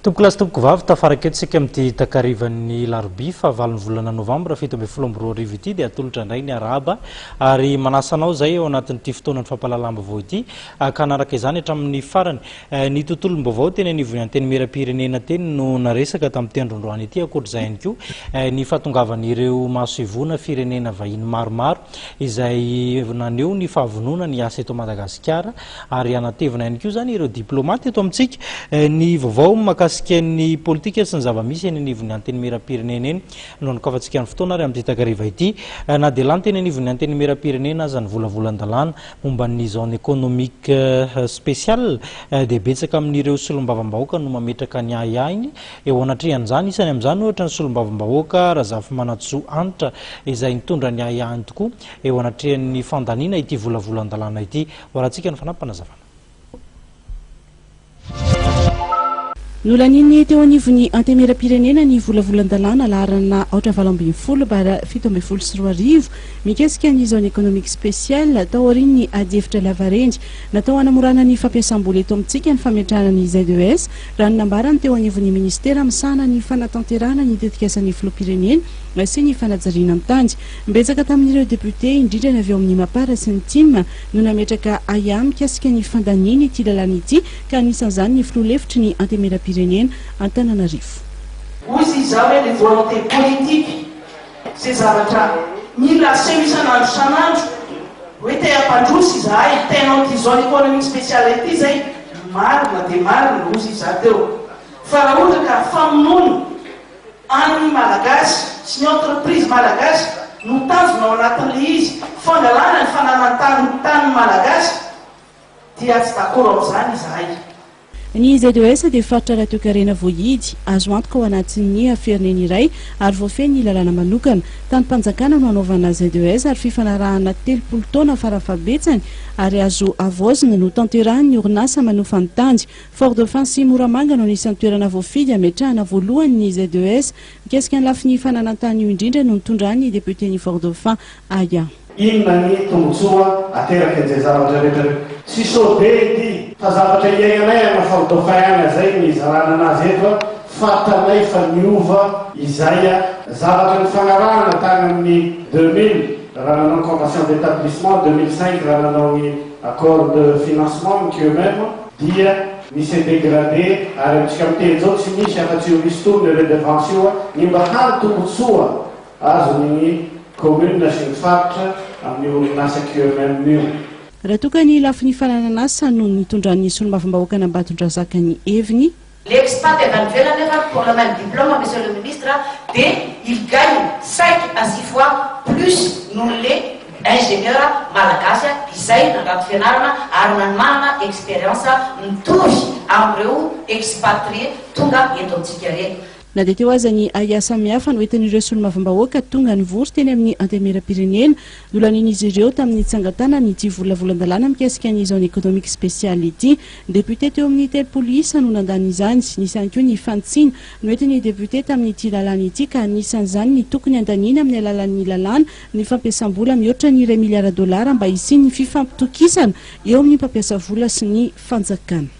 Toboklasy toboko vavy tafaraketsika amin'ity takarivan'ny larobia fa 9 volana novambra 7 ity dia atolotra indray ny araba ary manasanao zay eo anatin'ity fotoanany fampalalam-baovao ity ka anaraka izany hatramin'ny farany ny tontolom-baovao teny anivon'ny antenimieram-pirenena teny no naresaka tamin'ity androandroany ity akoatr'izay ihany koa ny fahatongavan'ireo maso ivona firenena vahiny maromaro izay naneo ny fahavonona ny asa eto Madagasikara ary anatevina ihany koa zany ireo diplomaty eto amintsika ny vaovao makasikan'ny politika sy ny zava-misy eny anivon'ny antenimieram-pirenena eny no nikafatsika ny fotoana ary amin'ity takariva ity na dia lany teny anivon'ny antenimieram-pirenena aza ny volavolan-dalana momban'ny zone économiques spéciales dia betsaka amin'ireo solombavambahoaka no mametraka ny ahiahiny eo anatrehan'izany isany amin'izany ohatra ny solombavambahoaka RAZAFIMANANTSOA HANITRA izay nitondra ny ahiahiny tokoa eo anatrehan'ny fandaniana ity volavolan-dalana ity horantsika ny fanampana zavana. Nolaniny teo anivon'ny antenimieram-pirenena ny volavolan-dalana laharana 820 bara 720 mikasika ny zone économiques spéciales tao aorian'ny adiefitra lavarendy natao hanamorana ny fampiasam-bola eto amintsika ny fametrahana ny ZES raha ny nambarany teo anivon'ny ministera misahana ny fanatanterahana ny tetikasan'ny filoham-pirenena sy ny fanajariana amin'ny mbetsaka tamin'ireo depiote indrindra ny avy ao amin'ny mapara sy ny tim no nametraka ahiahiny mikasika ny fandaniana ity lalàna ity ka anisan'izany ny filoha-lefitry ny antenimieram-pirenena Antananarivo. Ozy izao hoe les volontés politiques zay zavatra mila aseo isan'andro san'andro hoe te hampandroso izahay tenao ty zone économique spéciale ity zay marina dia marina ozy iza teo fa raha ohatra ka famonoana any malagasy sy ny entreprise malagasy no tanjona ao anatin'le izy fangalana ny fananantany malagasy dia tsy d'accord amin'izany izahay. Ny ZES dia faritra raha toekarena voahidy azo antoka ao anatin'ny firenena iray ary voafeny lalàna manokana tany-panjakana no anaovana ZES ary fifanarahana 30 taona farafabetsany ary azo avozina no tanterahany orinasa manofa ny tandy Fort-dauphin sy Moramanga no anisan'ny toerana voafidy ametrahana voalohany ZES mikasika ny lafiny fananantany io indrindra no nitondrany depioten'ny Fort-dauphin aya. Inona ny tombotsoa ateraka an'izay zavatra rehetra tsy sobe ity fa zavatra iainanay ana Fort-dauphin ana zay ny zarana anazy eto fatanay fa niova izay zavatra ny fanarahana tany amin'ny 2000 raha nanao convention d'établissement 2005 raha nanao ny accord de financement mik eux-mêmes dia misy dégradé ary amintsika miteny zao tsy misy afa-tsy io misy toy ny redevance io ny mba hany tombotsoa azony commune sy ny faritra amin'ny orinasa eux-mêmes io. Raha toka ny lafiny fanananasa no nitondran'ny solombavambahoaka Nambatondrazaka ny heviny. L'expat est dans le pour le même diplôme, monsieur le ministre, il gagne 5 à 6 fois plus nous les ingénieurs malagasy izay nanaty fianarana ary nanana expérience mitovy amin'ireo expatrié tonga eto amintsika reto. Na dia teo aza ny ahiahiny samihafa no entin'ireo solombavambahoaka tonga nivory teny amin'ny antenimieram-pirenena nolanin'izy ireo tamin'ny tsangatana nyty volavolan-dalana mikasika ny zone économique spéciale ity depiote teo amin'ny telopolo isa no nandany izany nisy ihany koa ny fantsiana no entin'ny depiote tamin'ity lalàna ity ka anisan'izany ny tokony andaniana amin'ny alalan'ny lalàna ny fampiasam-bola mihoatra ny $1 miliard mba hisiny ny fifampitokisana eo amin'ny mpampiasa vola sy ny fanjakana.